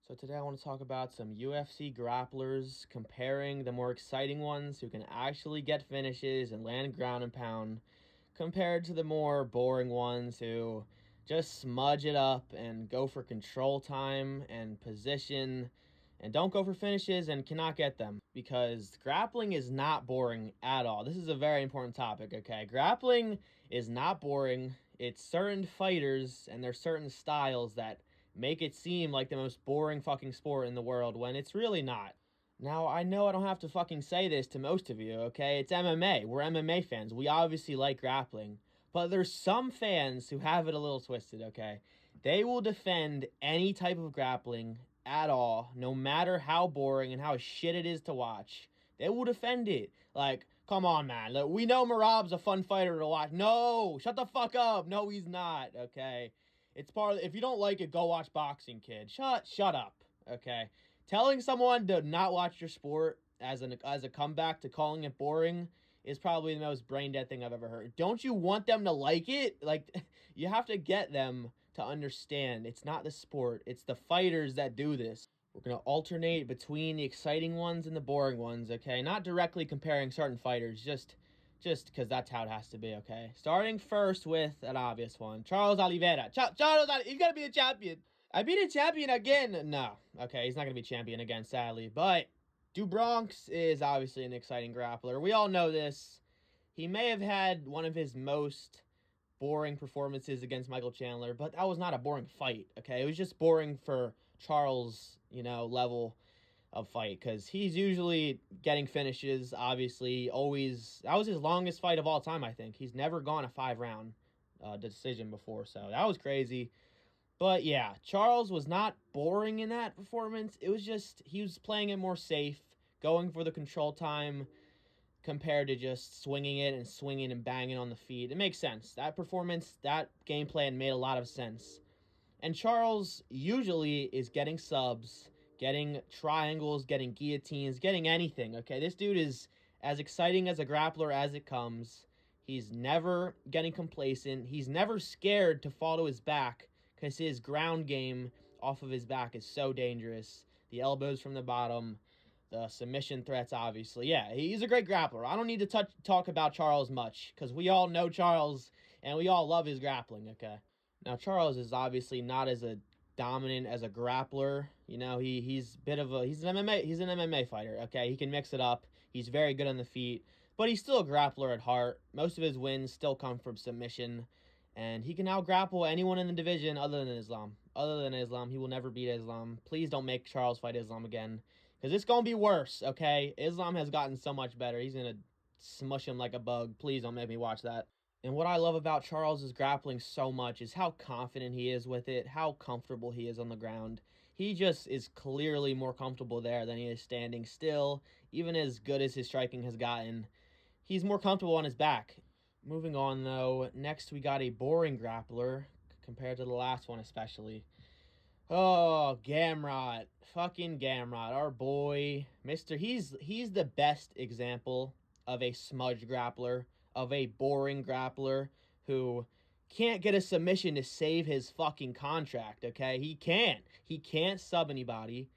So today I want to talk about some UFC grapplers, comparing the more exciting ones who can actually get finishes and land ground and pound, compared to the more boring ones who just smudge it up and go for control time and position and don't go for finishes and cannot get them. Because grappling is not boring at all. This is a very important topic, okay? Grappling is not boring. It's certain fighters and there's certain styles that make it seem like the most boring fucking sport in the world when it's really not. Now, I know I don't have to fucking say this to most of you, okay? It's MMA. We're MMA fans. We obviously like grappling. But there's some fans who have it a little twisted, okay? They will defend any type of grappling at all, no matter how boring and how shit it is to watch. They will defend it. Like, come on, man. Look, we know Merab's a fun fighter to watch. No, shut the fuck up. No, he's not, okay? It's part of, if you don't like it, go watch boxing, kid. Shut up, okay? Telling someone to not watch your sport as a comeback to calling it boring is probably the most brain dead thing I've ever heard. Don't you want them to like it? Like, you have to get them to understand it's not the sport, it's the fighters that do this. We're going to alternate between the exciting ones and the boring ones, okay? Not directly comparing certain fighters, just because that's how it has to be, okay? Starting first with an obvious one. Charles Oliveira. He's going to be a champion. I beat a champion again. No. Okay, he's not going to be champion again, sadly. But Bronx is obviously an exciting grappler. We all know this. He may have had one of his most boring performances against Michael Chandler, but that was not a boring fight, okay? It was just boring for Charles, level of fight, because he's usually getting finishes, obviously, always. That was his longest fight of all time, I think. He's never gone a 5-round decision before, so that was crazy. But yeah, Charles was not boring in that performance. It was just, he was playing it more safe, going for the control time, compared to just swinging it and swinging and banging on the feet. It makes sense. That performance, that game plan made a lot of sense. And Charles usually is getting subs, getting triangles, getting guillotines, getting anything, okay? This dude is as exciting as a grappler as it comes. He's never getting complacent. He's never scared to fall to his back because his ground game off of his back is so dangerous. The elbows from the bottom, the submission threats, obviously. Yeah, he's a great grappler. I don't need to talk about Charles much because we all know Charles and we all love his grappling, okay? Now, Charles is obviously not as a dominant as a grappler. He's an MMA fighter, okay? He can mix it up. He's very good on the feet, but he's still a grappler at heart. Most of his wins still come from submission, and he can out-grapple anyone in the division other than Islam. Other than Islam, he will never beat Islam. Please don't make Charles fight Islam again, because it's going to be worse, okay? Islam has gotten so much better. He's going to smush him like a bug. Please don't make me watch that. And what I love about Charles's grappling so much is how confident he is with it, how comfortable he is on the ground. He just is clearly more comfortable there than he is standing still. Even as good as his striking has gotten, he's more comfortable on his back. Moving on, though, next we got a boring grappler, compared to the last one especially. Oh, Gamrot. Fucking Gamrot, our boy. He's the best example of a smudge grappler, of a boring grappler who can't get a submission to save his fucking contract, okay? He can't. He can't sub anybody.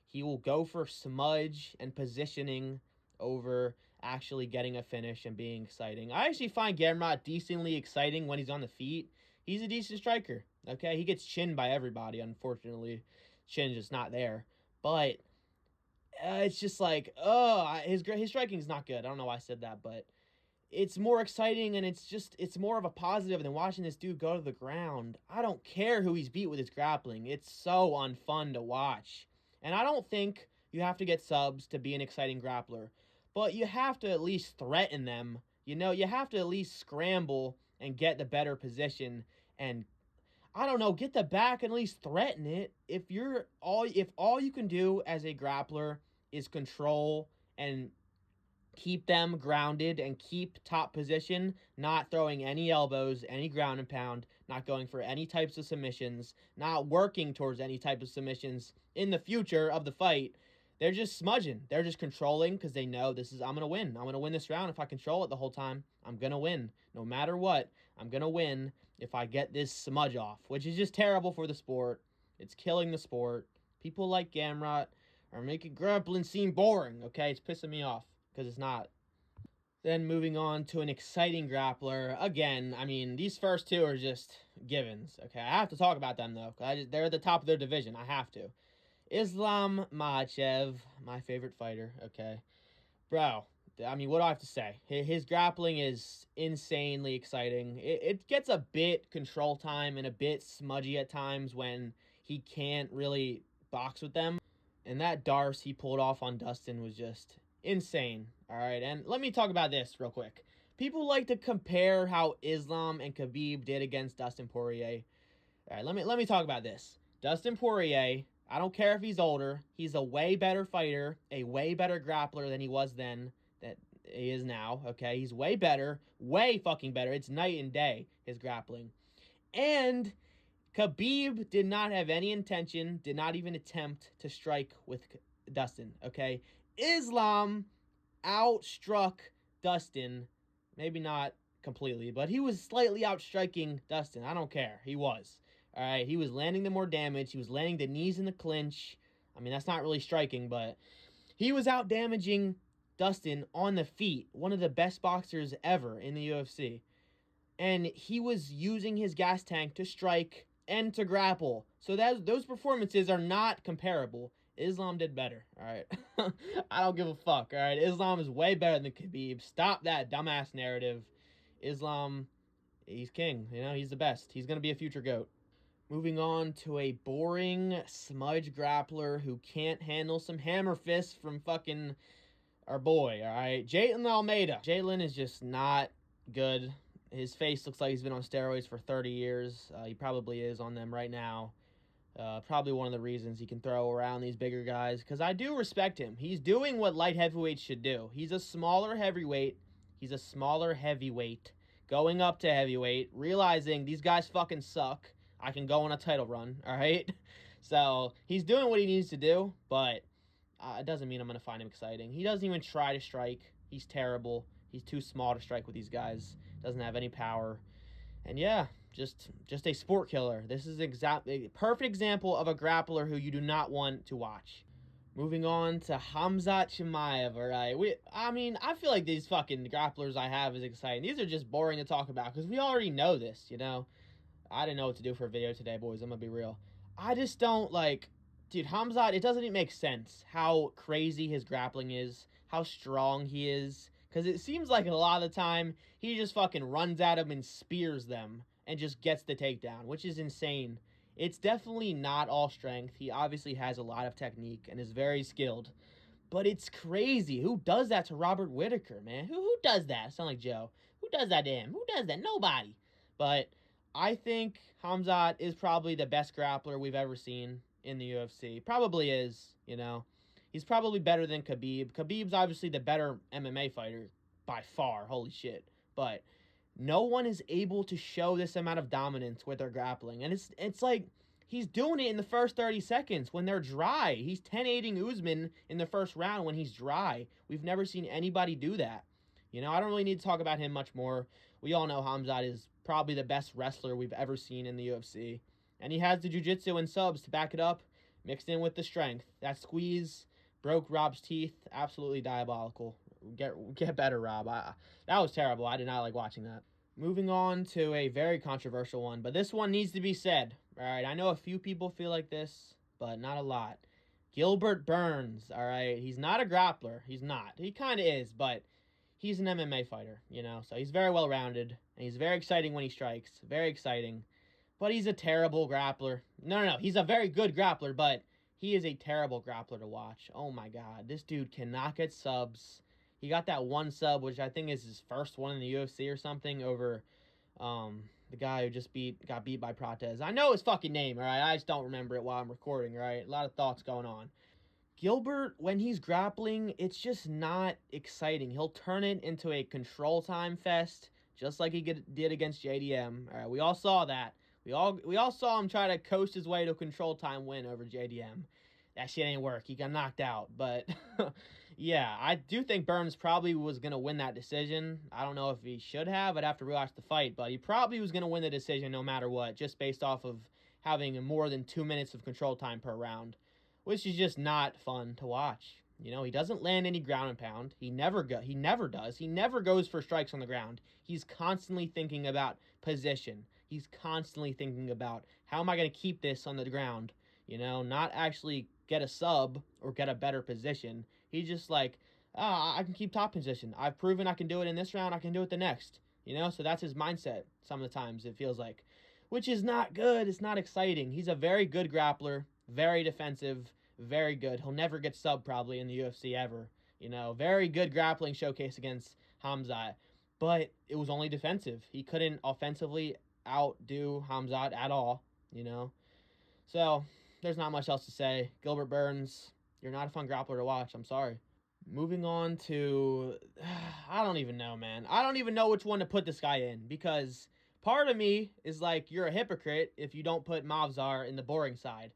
He will go for smudge and positioning over actually getting a finish and being exciting. I actually find Gamrot decently exciting when he's on the feet. He's a decent striker, okay? He gets chinned by everybody, unfortunately. Chin's just not there. But it's just like, his striking's not good. I don't know why I said that, but it's more exciting, and it's more of a positive than watching this dude go to the ground. I don't care who he's beat with his grappling. It's so unfun to watch. And I don't think you have to get subs to be an exciting grappler, but you have to at least threaten them. You have to at least scramble and get the better position and, I don't know, get the back and at least threaten it. If all you can do as a grappler is control and keep them grounded and keep top position, not throwing any elbows, any ground and pound, not going for any types of submissions, not working towards any type of submissions in the future of the fight, they're just smudging. They're just controlling because they know I'm going to win. I'm going to win this round if I control it the whole time. I'm going to win. No matter what, I'm going to win if I get this smudge off, which is just terrible for the sport. It's killing the sport. People like Gamrot are making grappling seem boring, okay? It's pissing me off, because it's not. Then moving on to an exciting grappler. Again, I mean, these first two are just givens, okay? I have to talk about them, though. They're at the top of their division. I have to. Islam Makhachev, my favorite fighter, okay? Bro, I mean, what do I have to say? His grappling is insanely exciting. It gets a bit control time and a bit smudgy at times when he can't really box with them. And that Darce he pulled off on Dustin was just insane. All right, and let me talk about this real quick. People like to compare how Islam and Khabib did against Dustin Poirier. All right, let me talk about this. Dustin Poirier, I don't care if he's older, he's a way better fighter, a way better grappler than he was then, that he is now, okay? He's way better, way fucking better. It's night and day, his grappling. And Khabib did not have any intention, did not even attempt to strike with Dustin, okay? Islam outstruck Dustin, maybe not completely, but he was slightly outstriking Dustin. I don't care. He was. All right, he was landing the more damage. He was landing the knees in the clinch. I mean, that's not really striking, but he was out damaging Dustin on the feet, one of the best boxers ever in the UFC. And he was using his gas tank to strike and to grapple. So those performances are not comparable. Islam did better, all right? I don't give a fuck, all right? Islam is way better than Khabib. Stop that dumbass narrative. Islam, he's king, you know? He's the best. He's going to be a future GOAT. Moving on to a boring smudge grappler who can't handle some hammer fists from fucking our boy, all right? Jailton Almeida. Jailton is just not good. His face looks like he's been on steroids for 30 years. He probably is on them right now. Probably one of the reasons he can throw around these bigger guys, because I do respect him. He's doing what light heavyweights should do. He's a smaller heavyweight. Going up to heavyweight, realizing these guys fucking suck. I can go on a title run, all right? So he's doing what he needs to do, but it doesn't mean I'm going to find him exciting. He doesn't even try to strike. He's terrible. He's too small to strike with these guys. Doesn't have any power. And yeah, just a sport killer. This is exactly a perfect example of a grappler who you do not want to watch. Moving on to Hamzat Chimaev, all right? I feel like these fucking grapplers I have is exciting. These are just boring to talk about because we already know this, you know? I didn't know what to do for a video today, boys. I'm going to be real. I just don't, dude, Hamzat, it doesn't even make sense how crazy his grappling is, how strong he is. Because it seems like a lot of the time, he just fucking runs at them and spears them and just gets the takedown, which is insane. It's definitely not all strength. He obviously has a lot of technique and is very skilled. But it's crazy. Who does that to Robert Whittaker, man? Who does that? I sound like Joe. Who does that to him? Who does that? Nobody. But I think Hamzat is probably the best grappler we've ever seen in the UFC. Probably is, you know. He's probably better than Khabib. Khabib's obviously the better MMA fighter by far. Holy shit. But no one is able to show this amount of dominance with their grappling. And it's like he's doing it in the first 30 seconds when they're dry. He's 10-8ing Usman in the first round when he's dry. We've never seen anybody do that. You know, I don't really need to talk about him much more. We all know Hamzat is probably the best wrestler we've ever seen in the UFC. And he has the jiu-jitsu and subs to back it up, mixed in with the strength. That squeeze broke Rob's teeth. Absolutely diabolical. Get better, Rob. That was terrible. I did not like watching that. Moving on to a very controversial one, but this one needs to be said. All right, I know a few people feel like this, but not a lot. Gilbert Burns, all right? He's not a grappler. He's not. He kind of is, but he's an MMA fighter, you know? So he's very well-rounded, and he's very exciting when he strikes. Very exciting. But he's a terrible grappler. No. He's a very good grappler, but he is a terrible grappler to watch. Oh, my God. This dude cannot get subs. He got that one sub, which I think is his first one in the UFC or something, over the guy who just got beat by Prates. I know his fucking name, all right? I just don't remember it while I'm recording, all right? A lot of thoughts going on. Gilbert, when he's grappling, it's just not exciting. He'll turn it into a control time fest, just like he did against JDM. All right, we all saw that. We all saw him try to coast his way to a control time win over JDM. That shit ain't work. He got knocked out. But, yeah, I do think Burns probably was going to win that decision. I don't know if he should have. I'd have to rewatch the fight. But he probably was going to win the decision no matter what, just based off of having more than 2 minutes of control time per round. which is just not fun to watch. You know, he doesn't land any ground and pound. He never does. He never goes for strikes on the ground. He's constantly thinking about position. He's constantly thinking about, how am I going to keep this on the ground? You know, not actually get a sub or get a better position. He's just like, I can keep top position. I've proven I can do it in this round. I can do it the next. You know, so that's his mindset some of the times, it feels like, which is not good. It's not exciting. He's a very good grappler, very defensive, very good. He'll never get subbed probably in the UFC ever. You know, very good grappling showcase against Hamzat, but it was only defensive. He couldn't offensively outdo Hamzat at all, you know. So there's not much else to say. Gilbert Burns, you're not a fun grappler to watch. I'm sorry. Moving on to, I don't even know, man. I don't even know which one to put this guy in, because part of me is like, you're a hypocrite if you don't put Movsar in the boring side.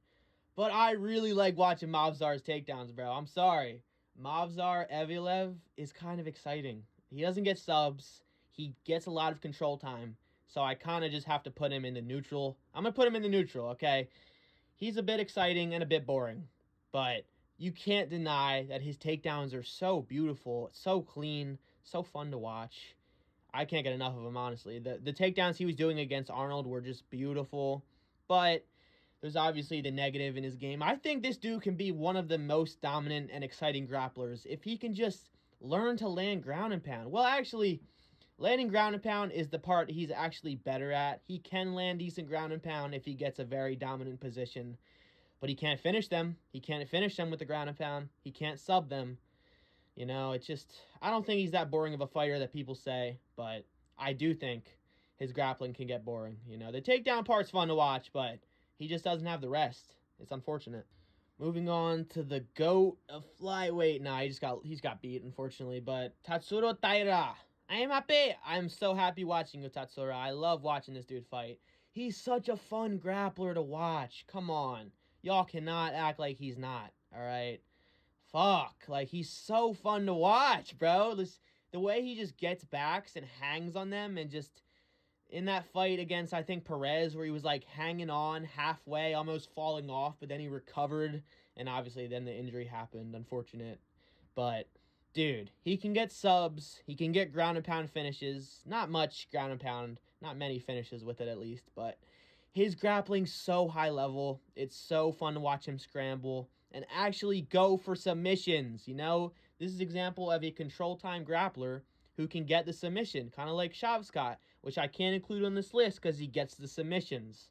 But I really like watching Movsar's takedowns, bro. I'm sorry. Movsar Evloev is kind of exciting. He doesn't get subs. He gets a lot of control time. So I kind of just have to put him in the neutral. I'm going to put him in the neutral, okay? He's a bit exciting and a bit boring. But you can't deny that his takedowns are so beautiful, so clean, so fun to watch. I can't get enough of him, honestly. The takedowns he was doing against Arnold were just beautiful. But there's obviously the negative in his game. I think this dude can be one of the most dominant and exciting grapplers if he can just learn to land ground and pound. Well, actually, landing ground and pound is the part he's actually better at. He can land decent ground and pound if he gets a very dominant position, but he can't finish them. He can't finish them with the ground and pound. He can't sub them. You know, it's just, I don't think he's that boring of a fighter that people say, but I do think his grappling can get boring. You know, the takedown part's fun to watch, but he just doesn't have the rest. It's unfortunate. Moving on to the GOAT of flyweight. Nah, he's got beat, unfortunately. But Tatsuro Taira. I am happy. I'm so happy watching Tatsuro. I love watching this dude fight. He's such a fun grappler to watch. Come on. Y'all cannot act like he's not. All right? Fuck. Like, he's so fun to watch, bro. The way he just gets backs and hangs on them, and just in that fight against, I think, Perez, where he was like hanging on halfway, almost falling off, but then he recovered, and obviously then the injury happened. Unfortunate. But dude, he can get subs, he can get ground and pound finishes. Not much ground and pound, not many finishes with it at least, but his grappling's so high level. It's so fun to watch him scramble and actually go for submissions. You know, this is an example of a control time grappler who can get the submission, kind of like Shavkat, which I can't include on this list because he gets the submissions.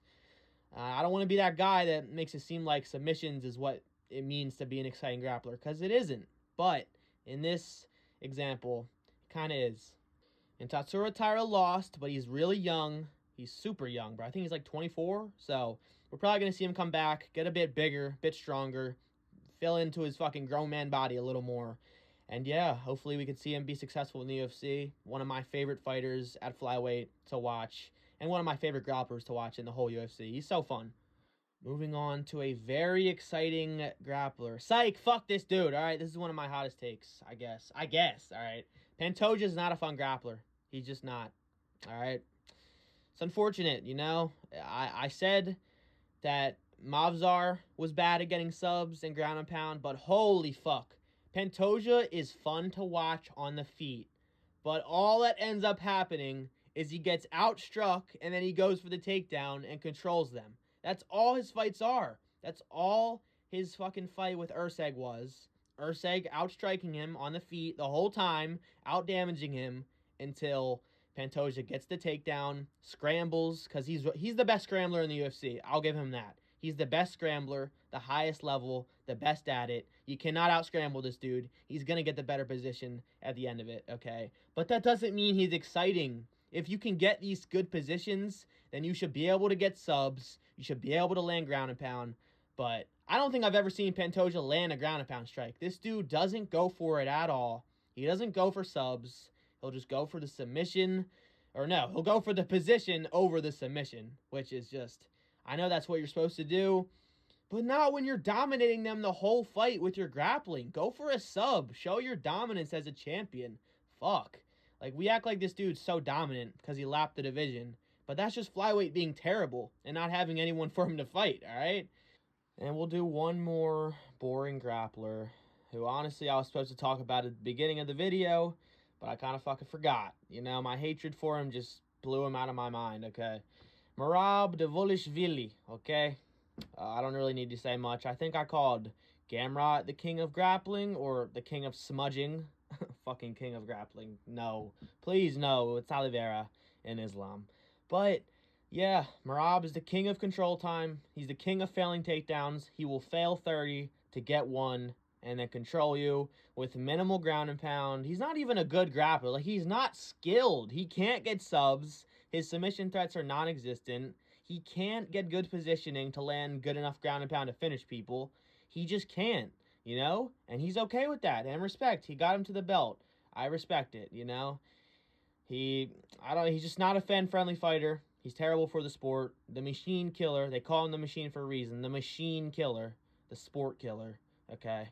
I don't want to be that guy that makes it seem like submissions is what it means to be an exciting grappler, because it isn't. But in this example, it kind of is. And Tatsuro Taira lost, but he's really young. He's super young, bro. I think he's like 24. So we're probably going to see him come back, get a bit bigger, a bit stronger, fill into his fucking grown man body a little more. And yeah, hopefully we can see him be successful in the UFC. One of my favorite fighters at flyweight to watch, and one of my favorite grapplers to watch in the whole UFC. He's so fun. Moving on to a very exciting grappler. Psych, fuck this dude. All right, this is one of my hottest takes, I guess. All right. Pantoja's not a fun grappler. He's just not. All right. It's unfortunate, you know. I said that Movsar was bad at getting subs and ground and pound, but holy fuck. Pantoja is fun to watch on the feet, but all that ends up happening is he gets outstruck and then he goes for the takedown and controls them. That's all his fights are. That's all his fucking fight with Urseg was. Urseg outstriking him on the feet the whole time, outdamaging him until Pantoja gets the takedown, scrambles, because he's the best scrambler in the UFC. I'll give him that. He's the best scrambler, the highest level, the best at it. You cannot out-scramble this dude. He's going to get the better position at the end of it, okay? But that doesn't mean he's exciting. If you can get these good positions, then you should be able to get subs. You should be able to land ground and pound. But I don't think I've ever seen Pantoja land a ground and pound strike. This dude doesn't go for it at all. He doesn't go for subs. He'll just go for the submission. Or no, he'll go for the position over the submission, which is just, I know that's what you're supposed to do, but not when you're dominating them the whole fight with your grappling. Go for a sub. Show your dominance as a champion. Fuck. Like, we act like this dude's so dominant because he lapped the division, but that's just flyweight being terrible and not having anyone for him to fight, all right? And we'll do one more boring grappler, who honestly I was supposed to talk about at the beginning of the video, but I kind of fucking forgot. You know, my hatred for him just blew him out of my mind, okay? Merab Dvalishvili, okay? I don't really need to say much. I think I called Gamrot the king of grappling, or the king of smudging. Fucking king of grappling. No. Please, no. It's Oliveira in Islam. But, yeah, Merab is the king of control time. He's the king of failing takedowns. He will fail 30 to get one and then control you with minimal ground and pound. He's not even a good grappler. Like, he's not skilled. He can't get subs. His submission threats are non-existent. He can't get good positioning to land good enough ground and pound to finish people. He just can't, you know? And he's okay with that. And respect. He got him to the belt. I respect it, you know? He's just not a fan-friendly fighter. He's terrible for the sport. The machine killer. They call him the machine for a reason. The machine killer. The sport killer. Okay?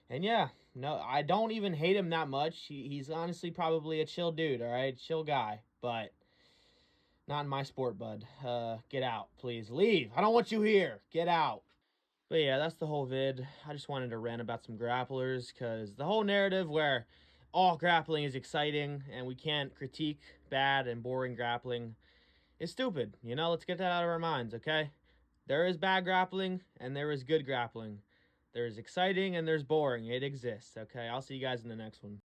And yeah, no, I don't even hate him that much. He's honestly probably a chill dude, all right? Chill guy. But not in my sport, bud. Get out, please. Leave. I don't want you here. Get out. But yeah, that's the whole vid. I just wanted to rant about some grapplers, because the whole narrative where all grappling is exciting and we can't critique bad and boring grappling is stupid. You know, let's get that out of our minds, okay? There is bad grappling and there is good grappling. There's exciting and there's boring. It exists, okay? I'll see you guys in the next one.